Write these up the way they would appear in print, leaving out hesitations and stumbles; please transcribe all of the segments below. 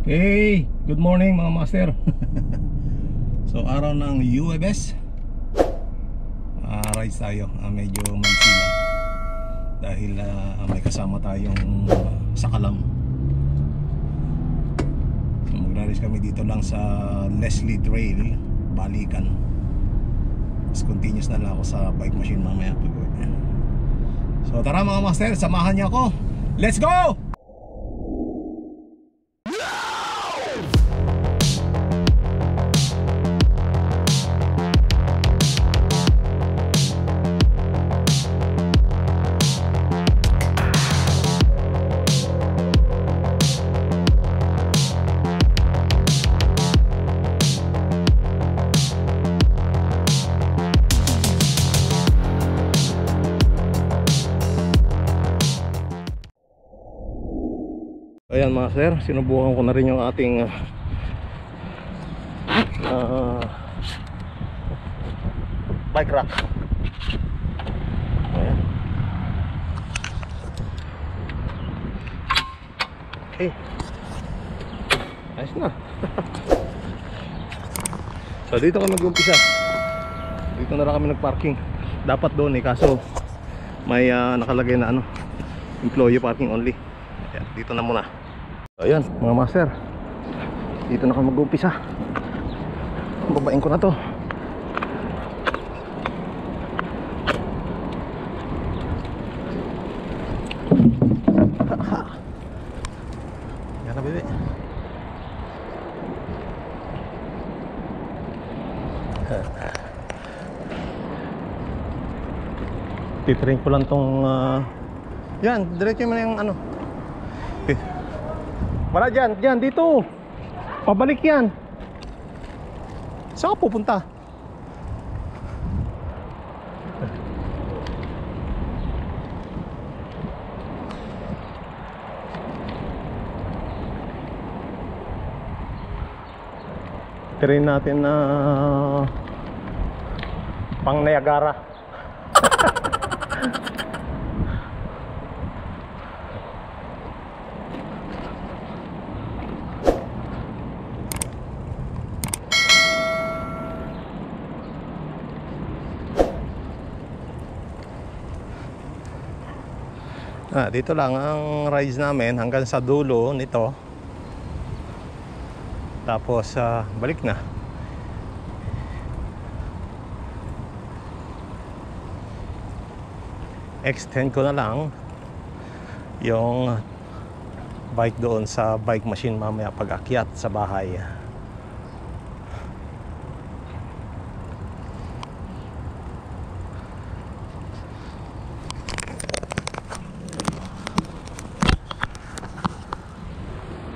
Okay, good morning mga master. So araw ng UMS, rides tayo. Medyo magsila dahil may kasama tayong sakalam. So magra-race kami dito lang sa Leslie Trail, Balikan. Tapos continuous na lang ako sa bike machine mamaya pag-uwi. So tara mga master, samahan niyo ako. Let's go! Ayan mga sir, sinubukan ko na rin yung ating bike rack. Ayan. Okay, ayos na. So dito kami mag-umpisa. Dito na lang kami nag-parking. Dapat doon kaso may nakalagay na employee parking only. Ayan, dito na muna. Ayan mga master, dito na kami mag-umpisa. Babain ko na to. Yan na bebe. Titrain ko lang tong yan, diretso mo na yung Mara dyan, dito. Pabalik yan. Saan ka pupunta? Tirain natin na pang Niagara. Dito lang ang rides namin hanggang sa dulo nito. Tapos balik na. Extend ko na lang yung bike doon sa bike machine mamaya pag akyat sa bahay.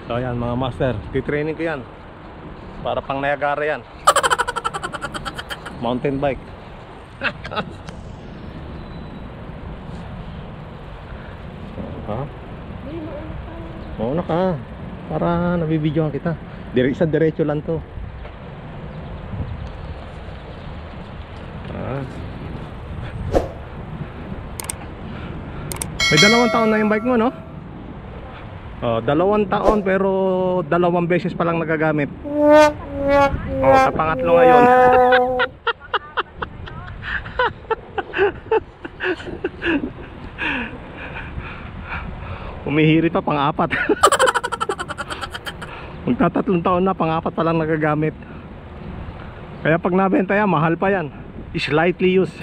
So ayan mga master, titraining ko yan para pang Niagara yan. Mountain bike. Ha? Mauna ka para nabibidyohan kita. Diretso lang to. May 2 taon na yung bike mo, no? 2 taon pero 2 beses pa lang nagagamit. Sa pangatlo ngayon. Umihiri pa pang-4. Magta-3 taon na, pang-4 pa lang nagagamit. Kaya pag nabenta yan, mahal pa yan. Slightly used.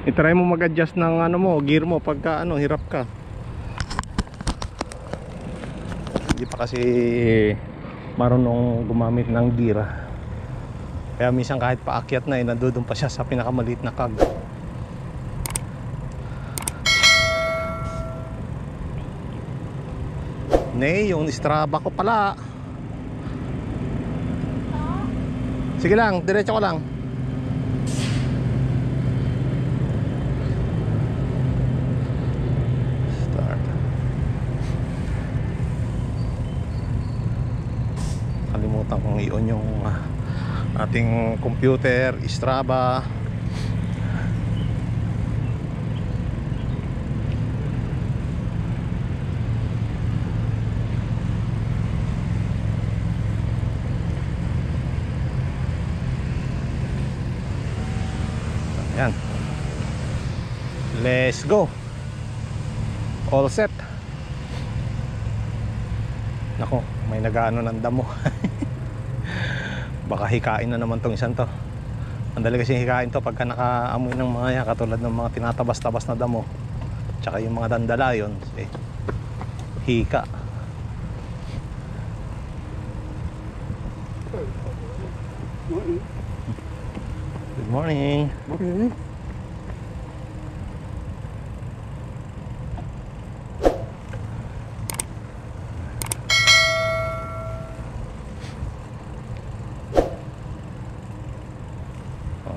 I-try mo mag-adjust ng gear mo pagka hirap ka. Hindi pa kasi marunong gumamit ng gear. Kaya minsan kahit paakyat na nandudun pa siya sa pinakamaliit na kag. Yung Strava ko pala. Sige lang, diretso ko lang. Kalimutan kong i-on yung ating computer, Strava. Ayan. Let's go. All set. Nako, may nag-ano ng damo. Baka hikain na naman tong isang to. Ang dali kasi hikain to pagka nakaamoy ng mga yan, katulad ng mga tinatabas-tabas na damo, tsaka yung mga dandalayon, eh, hika. Good morning. Okay.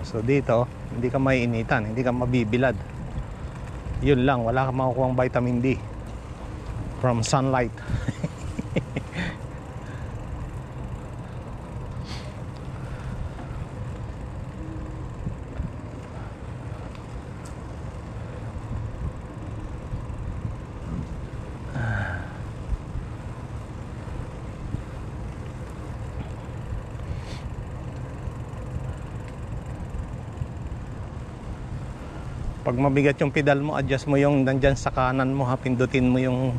So dito, hindi ka maiinitan, hindi ka mabibilad. Yun lang, wala kang makukuhang vitamin D from sunlight. Pag mabigat yung pedal mo, adjust mo yung nandyan sa kanan mo ha, pindutin mo yung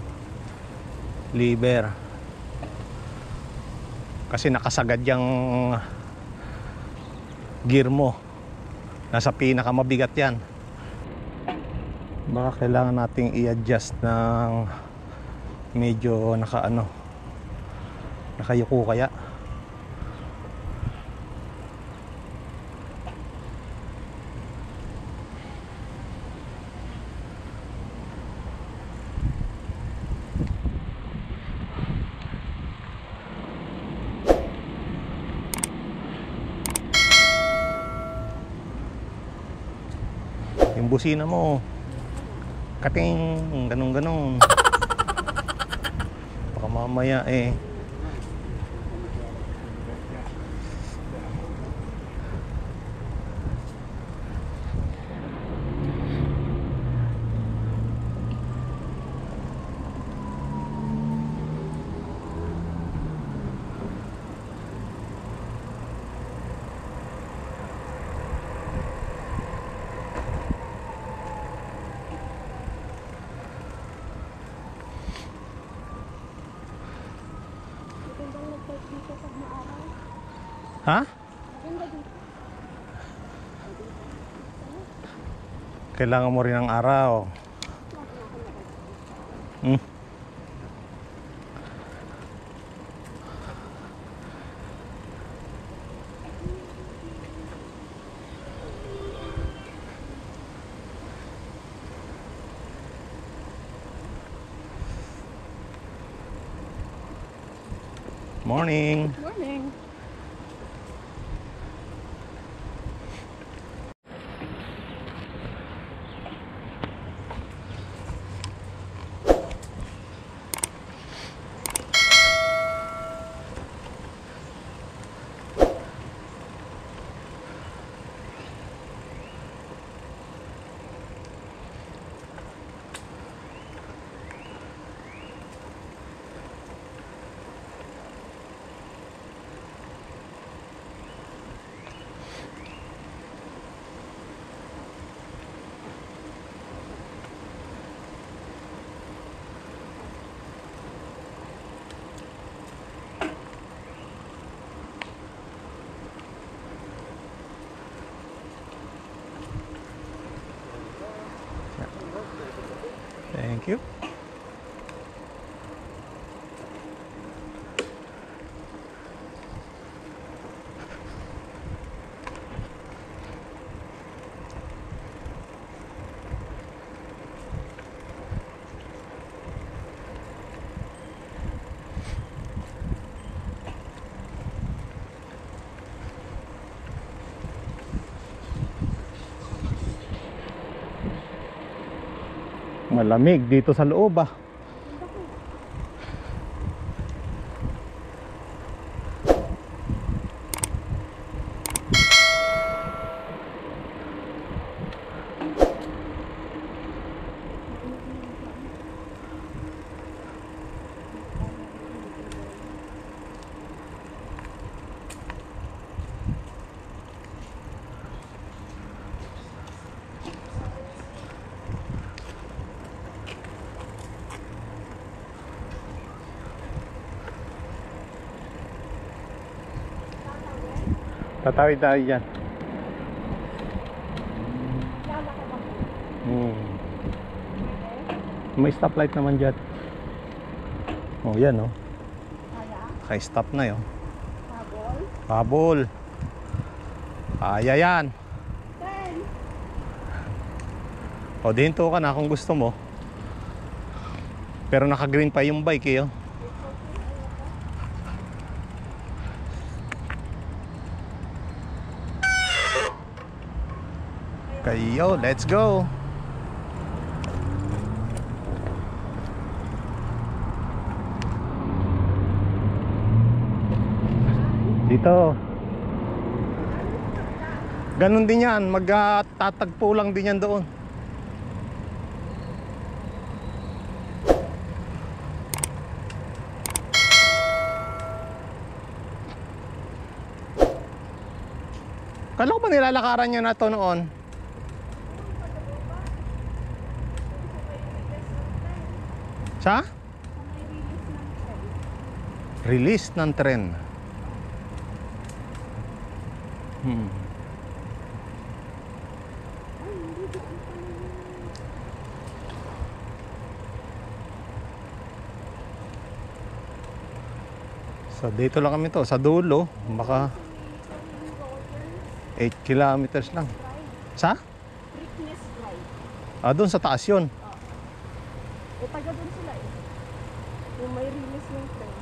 lever. Kasi nakasagad yung gear mo. Nasa pinaka mabigat yan. Baka kailangan nating i-adjust ng medyo nakayuko kaya. Yung busina mo, kating, ganun. Baka mamaya eh. Ha? Kailangan mo rin ng araw. Morning. Morning. Thank you. Malamig dito sa loob ah. Tatawid tayo dyan. May stoplight naman dyan. Oh, yan oh. Kaya-stop na yun. Habol. Kaya yan. O, dihinto ka na kung gusto mo. Pero naka-green pa yung bike eh oh. Kayo, let's go. Dito. Ganon din yan, magtatagpo lang din yan doon. Kala ko ba nilalakaran nyo na to noon? Sa? Release ng tren. So dito lang kami to, sa dulo, baka 8 kilometers lang. Sa? Preakness Drive. Ah, doon sa taas yun. Taga doon sila eh. Yung may release ng train.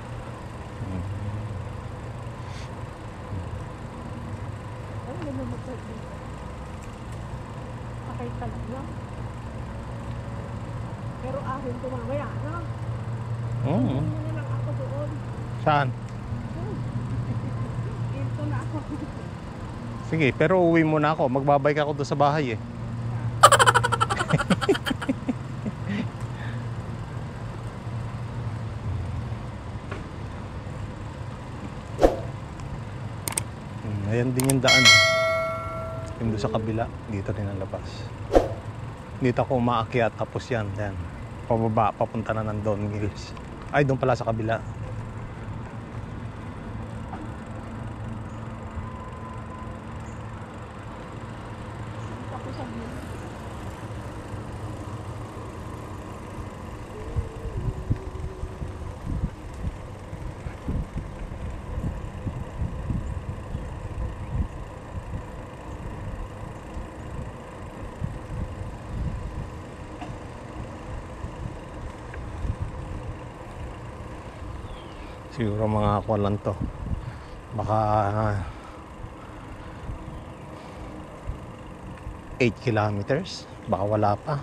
Ay, may namatay dito. Pakay talaga. Pero akin ito mamaya, no? Hindi na lang ako doon. Saan? Dito na ako. Sige, pero uwi muna ako. Magbabike ako doon sa bahay eh. Ayan din yung daan. Yung doon sa kabila, dito rin ang labas. Dito ako umaakyat tapos yan. Yan. Pababa, papunta na ng Don Mills. Ay, doon pala sa kabila. Tapos sa view. Siguro mga ako lang to. Baka 8 kilometers. Baka wala pa.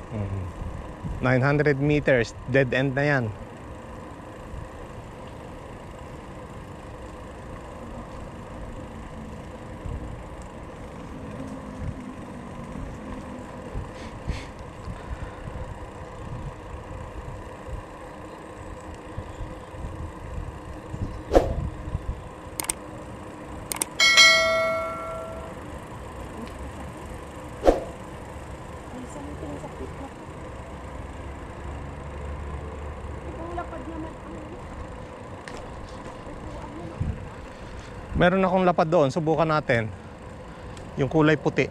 Hmm. 900 meters. Dead end na yan. Ay, saan yung pinasakit na? Kung lapad naman ang Meron akong lapad doon. Subukan natin. Yung kulay puti.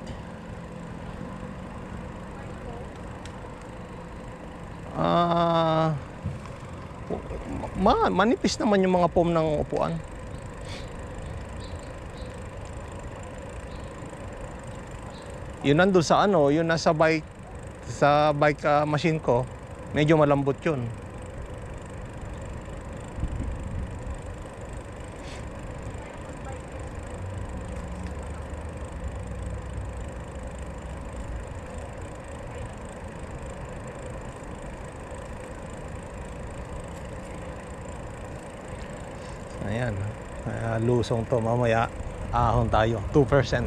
Manipis naman yung mga foam ng upuan. Yun nandun sa ano, yun nasa bike, sa bike machine ko, medyo malambot yun. Ayan, lusong to, mamaya ahon tayo, 2%.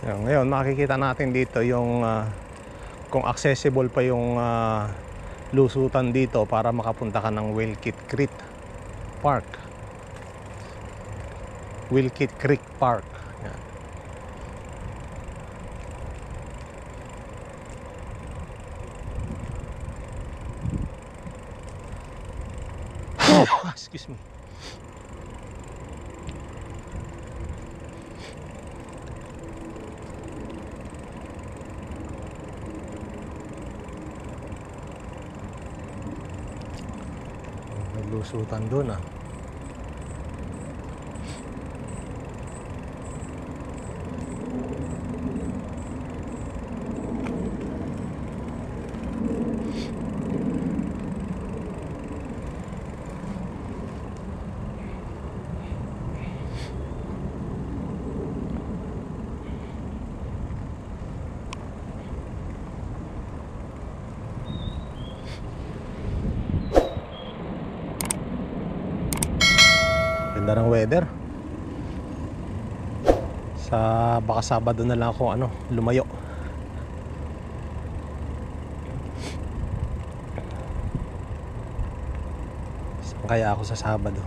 Yan, ngayon makikita natin dito yung kung accessible pa yung lusutan dito para makapunta ka ng Wilkit Creek Park. Wilkit Creek Park. Yan. Excuse me. May lusutan doon ah. Ganda ng weather. Baka Sabado na lang ako lumayo. Saan kaya ako sa Sabado?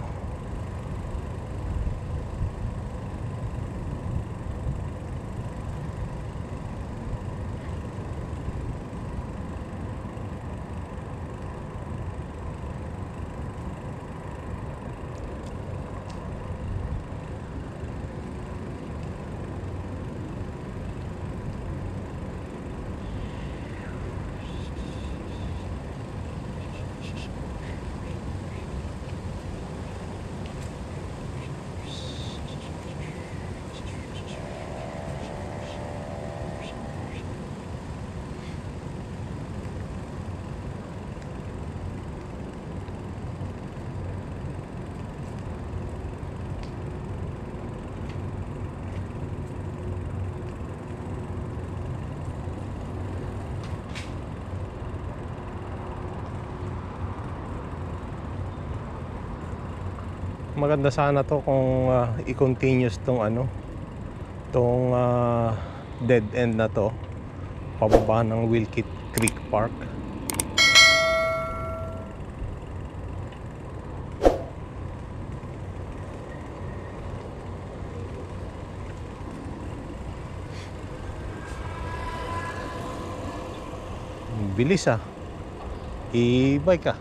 Maganda sana to kung i-continuous tong dead end na to pababa ng Wilkit Creek Park. Bilis ah. I-bike ka.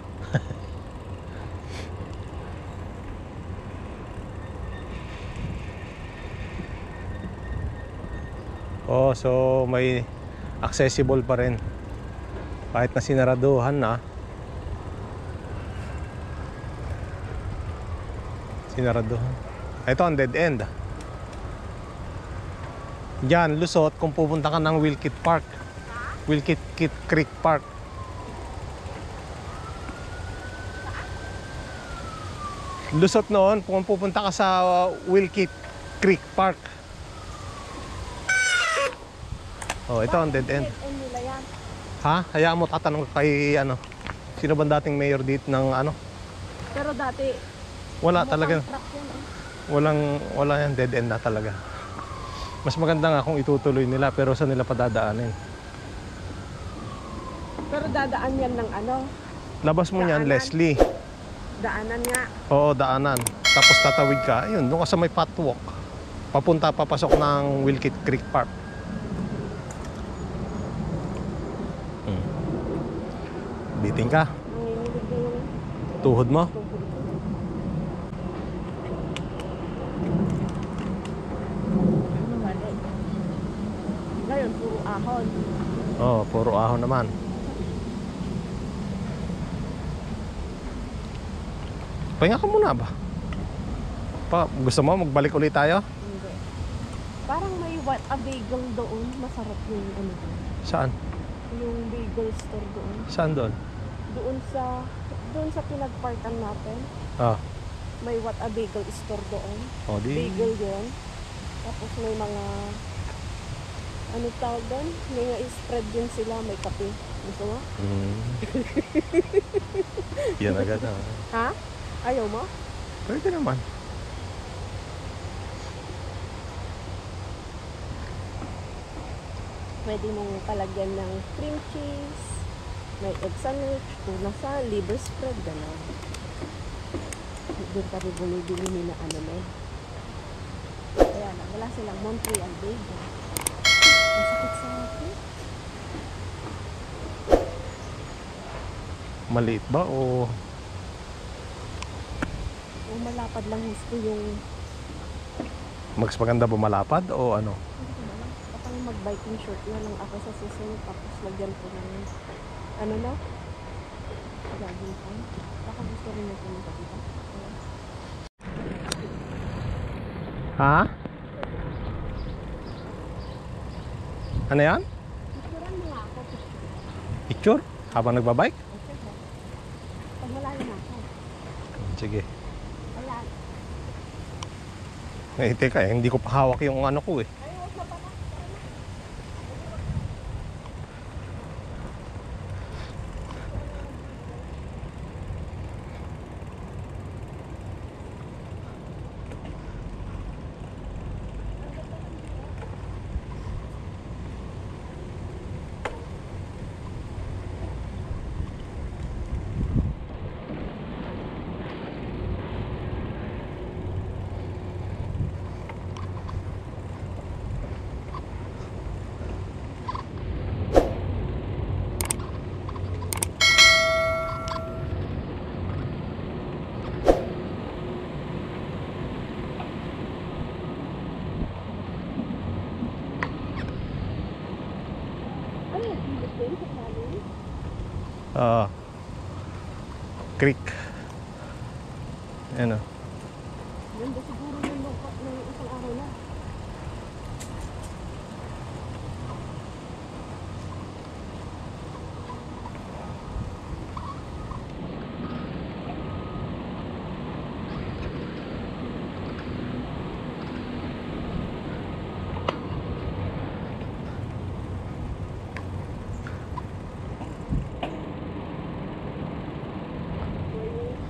Oh, so may accessible pa rin kahit na sinaraduhan na. Sinaraduhan. Ito ang dead end. Diyan, lusot kung pupunta ka ng Wilkit Park. Wilkit Creek Park. Lusot noon kung pupunta ka sa Wilkit Creek Park. Oh, ito ang dead end. Dead end nila yan. Ha? Hayaan mo tatanong kay sino ba dating mayor dito ng Pero dati, wala talaga. truck yan, Wala yan, dead end na talaga. Mas maganda nga kung itutuloy nila, pero saan nila padadaanin? Pero dadaan yan ng Labas mo niyan, Daanan. Leslie. daanan nga. Oo, daanan. Tapos tatawid ka, ayun, doon ka sa may patwalk. Papasok ng Wilkit Creek Park. Biting ka. Nanginginig na yung Tuhod mo. tuhod ko. Ano naman eh. Ngayon, puro ahon. Oo, puro ahon naman. Pahinga ka muna ba? Gusto mo magbalik ulit tayo? Hindi. Parang may what a bagel doon. Masarap yung doon. Saan? Yung bagel store doon. Saan doon? Doon sa pinagparkan natin. Ah, May what a bagel store doon. o di. Bagel yun. Tapos may mga ano tawag doon? May mga spread din sila. May kape. Gusto mo? Yan agad Ha? Ayaw mo? Pwede naman. Pwede mong palagyan ng cream cheese, may egg sandwich, tuna sa, liver spread, gano'n. Doon kami bumibili ni na ano na. Kaya lang, wala silang Montreal bagel. Ang sakit sa akin. Maliit ba o O malapad lang gusto yung, mas maganda ba malapad o ano? hindi ko alam, kapag mag-biking short na lang ako sa susunod, tapos lagyan ko ng, ano na, jogging pants. Baka gusto rin niya pumunta dito. Ha? Ano yan? Picturean mo nga ako, Picture? Habang nagbabike? Okay, ha? Pag malayo na ako. Sige. Ayan. Teka hindi ko pa hawak yung ano ko eh. Ay, huwag na pala. Ano yung bilis din sa kanin? Creek. Ano? Ganda siguro yung isang araw na.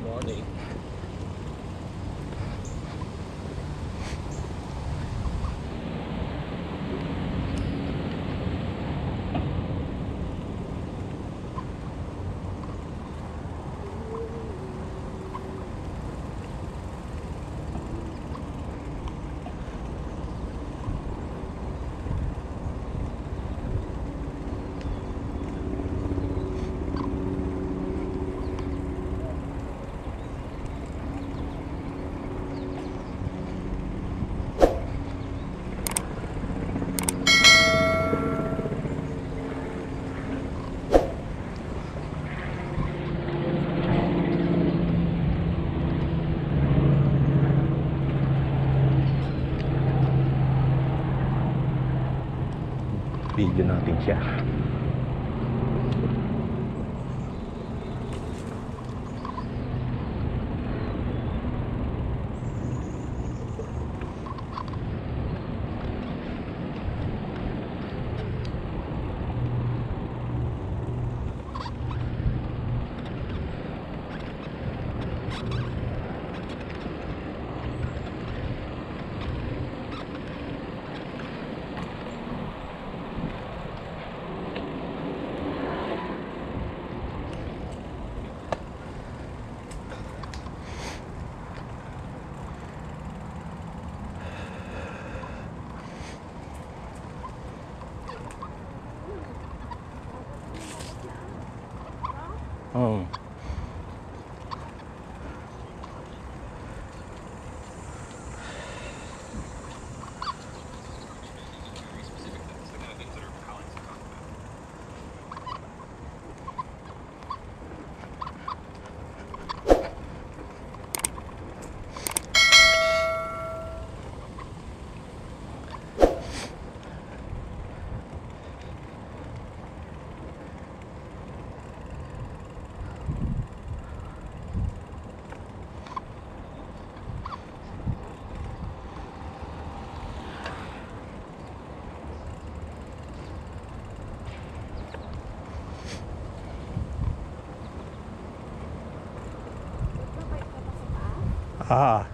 Morning. Video natin siya. Oh. Ah.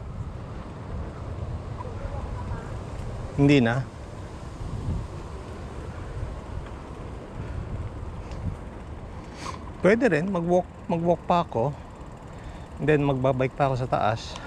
Hindi na. Pwede rin, mag-walk pa ako. And then magbabike pa ako sa taas.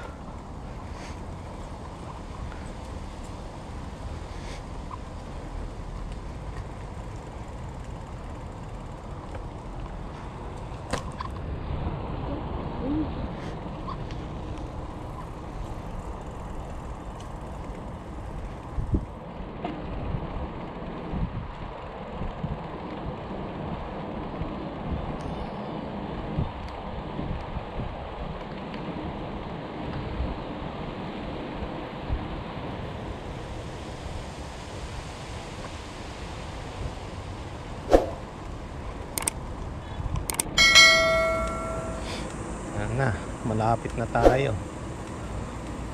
Na, malapit na tayo.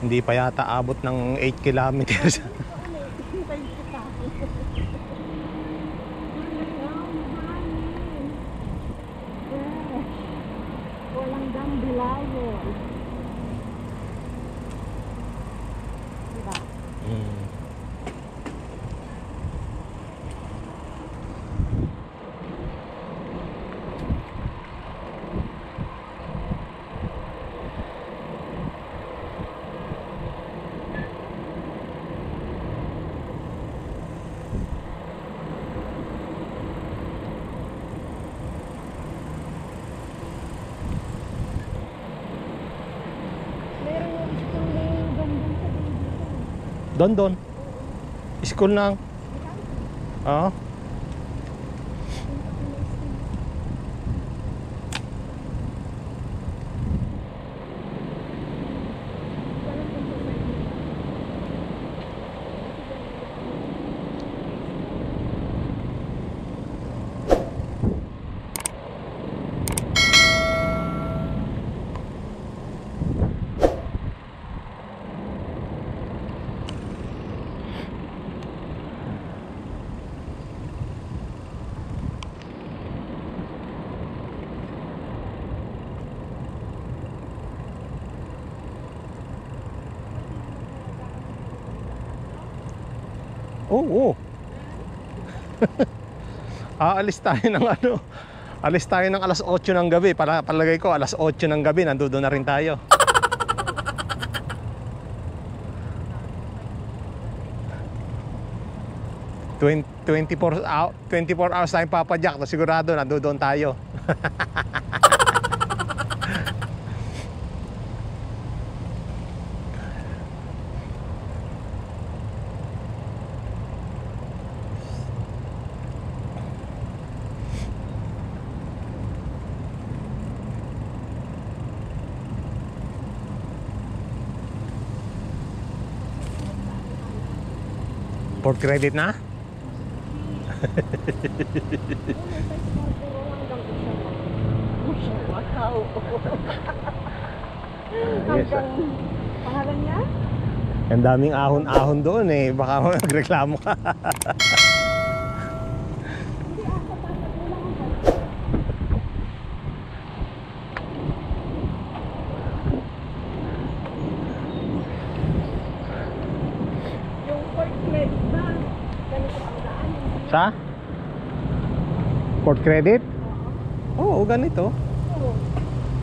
Hindi pa yata abot ng 8 kilometers. Walang dambilayo. Diba? Meron yung school na yung gandang sa dito. Don. School lang. Oo. Oo. Aalis tayo ng ano. Alis tayo ng alas 8 ng gabi. Palagay ko alas 8 ng gabi nandoon na rin tayo. Twen 24 hours tayong papadyak. Sigurado nandoon tayo. Port credit na? Hanggang pangalan niya? Ang daming ahon-ahon doon eh. Baka magreklamo ka. Yung Port Credit na. Ganito ang daan. Sa? Port credit? Oo, ganito. Oo.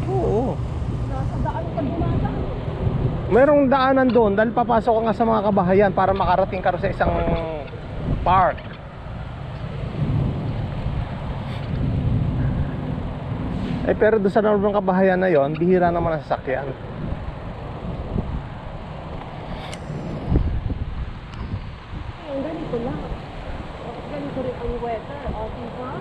Oo. Nasa daan ka dumadaan. Merong daanan doon dahil papasok ka nga sa mga kabahayan para makarating ka rin sa isang park. Eh pero doon sa normal kabahayan na yon, bihira naman ang sasakyan. Ay, ganito lang. Ganito rin ang weather. O, diba?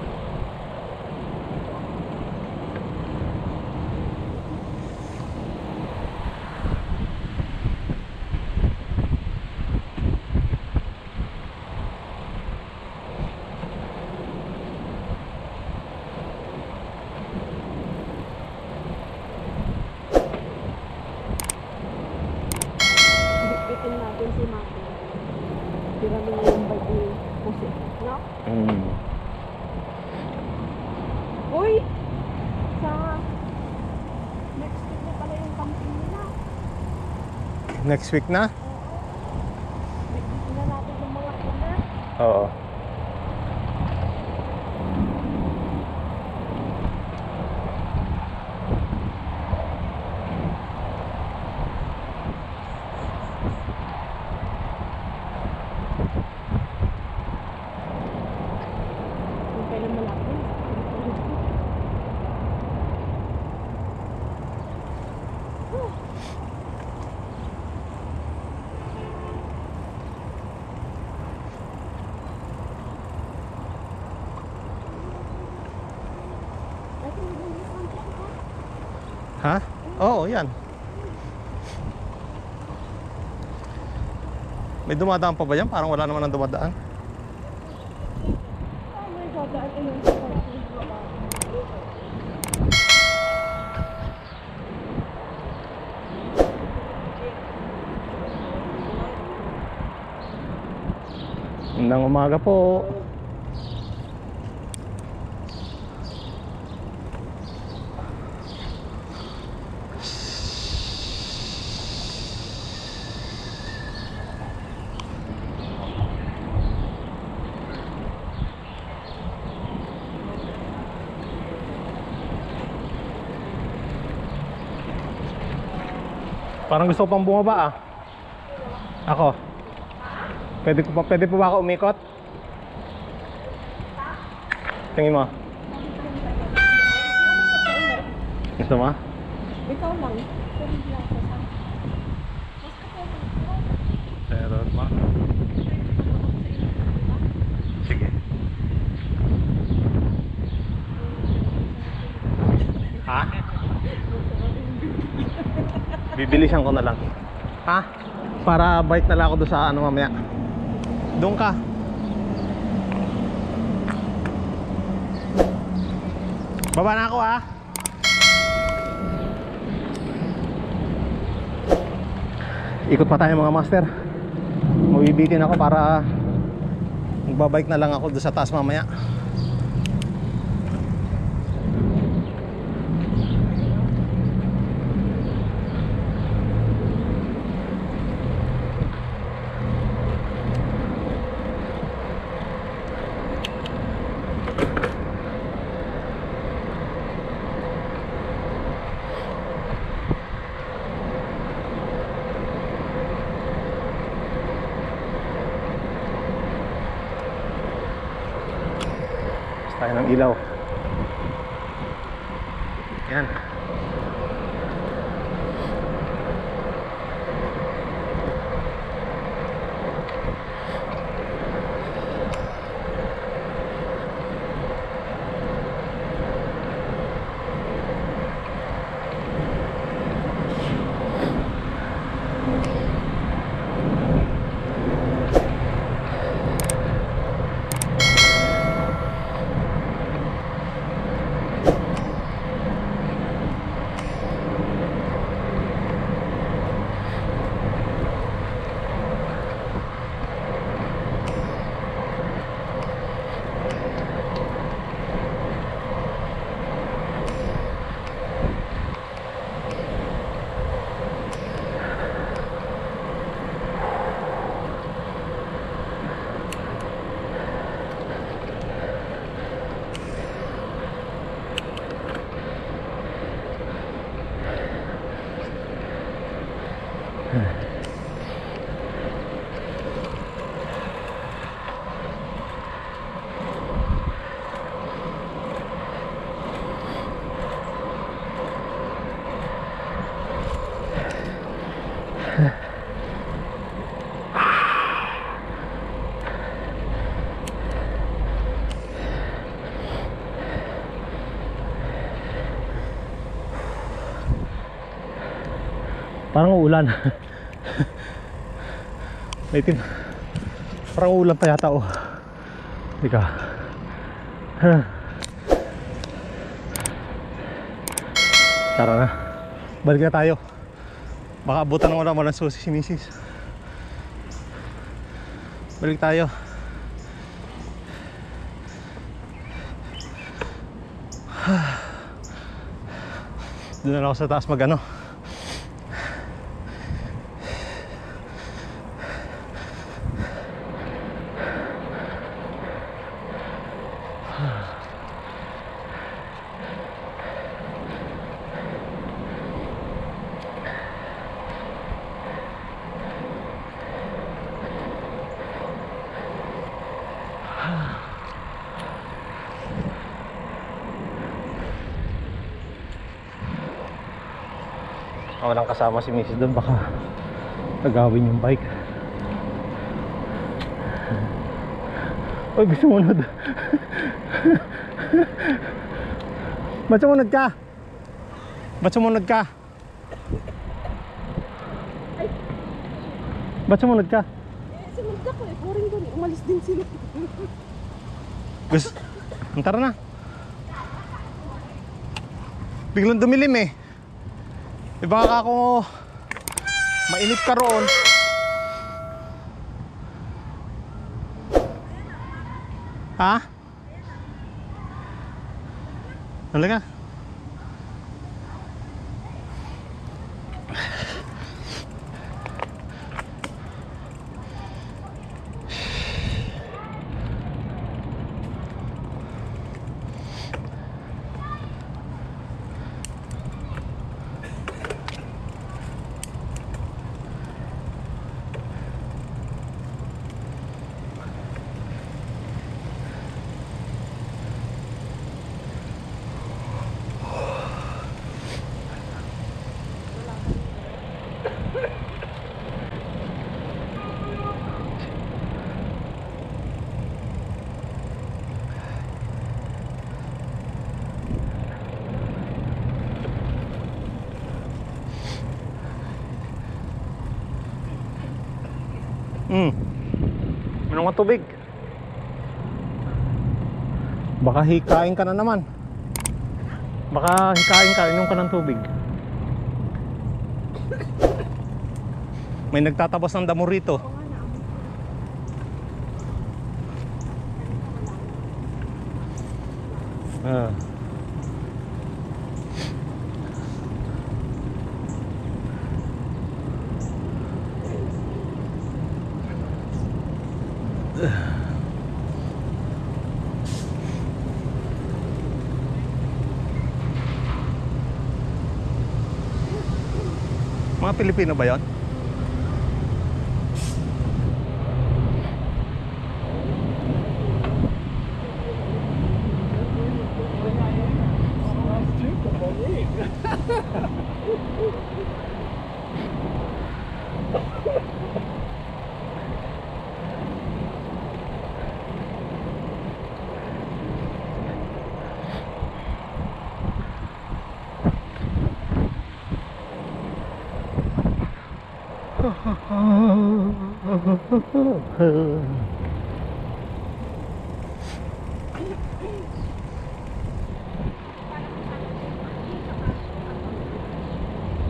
Bitin natin si Maki. Tira mo yung bike ni Jose. No? Uy! Sa next week na pala yung camping nila. Next week na? Bigyan na natin yung mga cooler. Oo. Ha? Oo, yan. May dumadaan pa ba yan? Parang wala naman ang dumadaan. Oh my God, ano yung sa parking baba? Magandang umaga po. Parang gusto ko pang bumaba ah. Ako. Pwede po ba ako umikot? Tingin mo. Gusto mo? Ikaw lang. Pero hindi ako sa. Pero ma. Sige. Ha? Bibilisan ko na lang. Ha? Para bike na lang ako doon sa ano mamaya. Doon ka. Baba na ako ha. Ikot pa tayo mga master. Mabibitin ako para magbabike na lang ako doon sa taas mamaya. Tayo ng ilaw. Yan. Parang uulan. May itim. Parang uulan pa yata oh. Teka. Tara na. Balik na tayo. Baka abutan ng walang susi si misis. Balik tayo. Doon na ako sa taas mag ano. walang kasama si Mrs. doon, baka agawin yung bike. Uy, gusto mo sunod. Ba't sumunod ka? Ba't sumunod ka? Ba't sumunod ka? Sumunod ako eh. Boring doon. Umalis din sila. Gusto? Tara na. Biglang dumilim eh. Baka ako mainip ka roon. Ha? Halika. Anong ang tubig? Baka hikain ka na naman. Baka hikain ka, inom ka ng tubig. May nagtatabas ng damo rito. Ah. Mga Pilipino ba yun?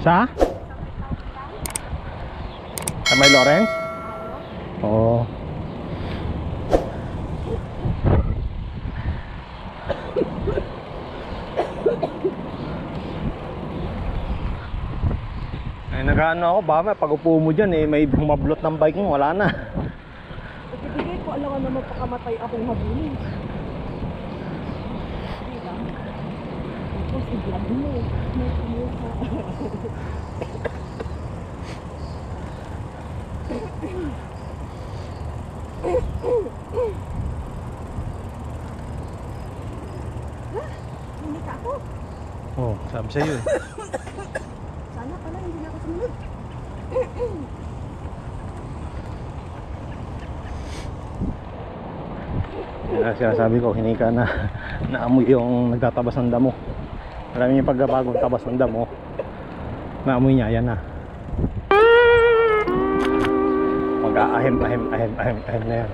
Sa? Sa may Lawrence? Oo. Ay, nag-ano ako ba? Pag upo mo dyan eh, may humablot ng bike mo, wala na. Pagkibigay ko, alam ka naman pagkamatay akong habulin. Diba? Tapos i-vlog mo. May kumuha. Hindi ka ako. Oh, sabi sa'yo eh. Sana pala hindi na ako sumunod. Yan sinasabi ko, hinika na naamoy yung nagtatabas ng damo. Marami yung pagkabagong tabas ng damo. Naamoy niya, yan na. Mag-aahim na yan.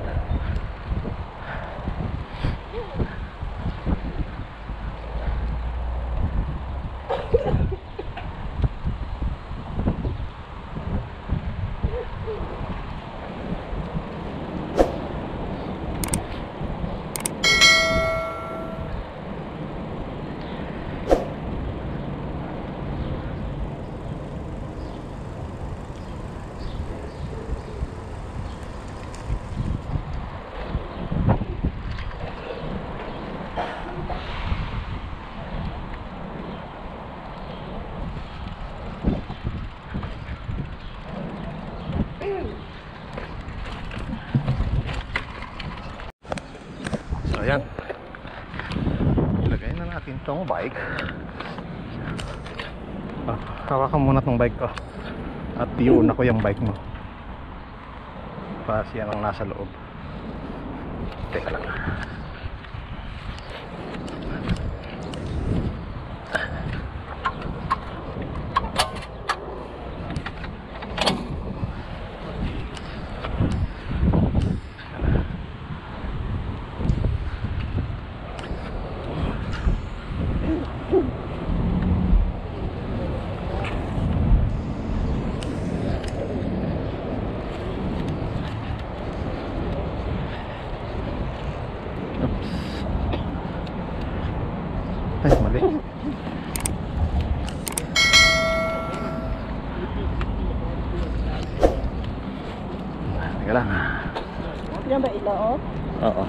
So ayan, ilagay na natin tong bike. Hawakan muna tong bike ko. At yun ako yung bike mo. Kasi yan ang nasa loob. Teka lang. Ay, mali. Teka lang. Yan ba iloob? Oo.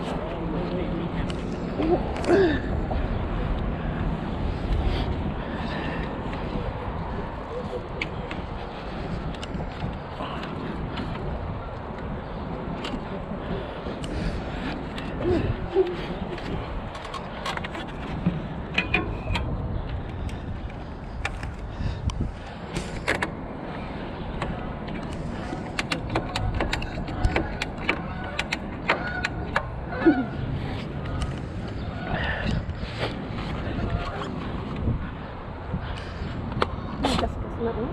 Kaskas na oh.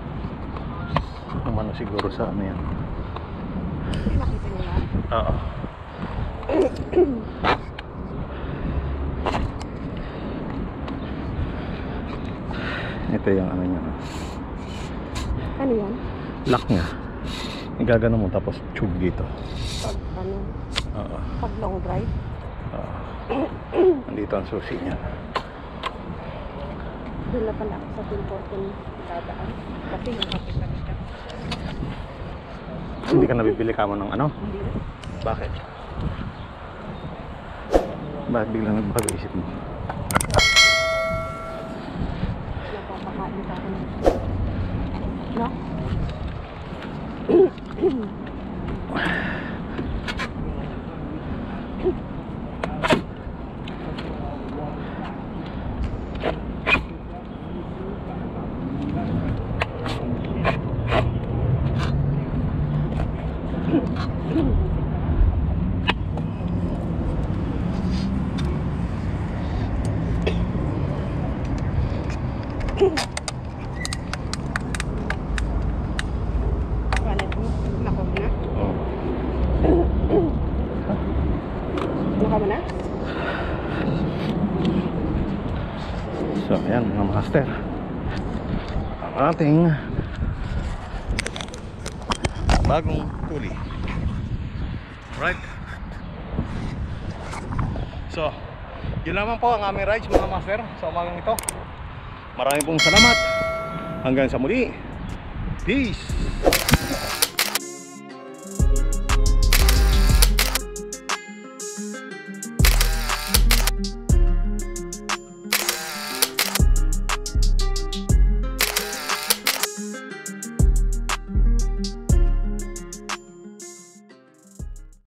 Umano siguro sa ano yan. Nakita niyo yan? Oo. Ito yung ano niya. Ano yan? Lock niya. Igagano mo tapos tube dito. Pag ano? Oo. Pag long drive? Oo. Nandito ang susi niya. Doon na pala ako sa Tim Horton dadaan. Kasi yung kapit ka. Hindi ka nabibili ka mo ng ano? Hindi na. Bakit? Bakit biglang nagbago isip mo? Napapakain ka ako ng... No? Wallet mo? Nako mo na? Oo. Naka mo na? So, ayan mga master. Ang ating bagong tuli. Right? So, yun lamang po ang aming rides mga master sa umagang ito. Maraming pong salamat. Hanggang sa muli. Peace!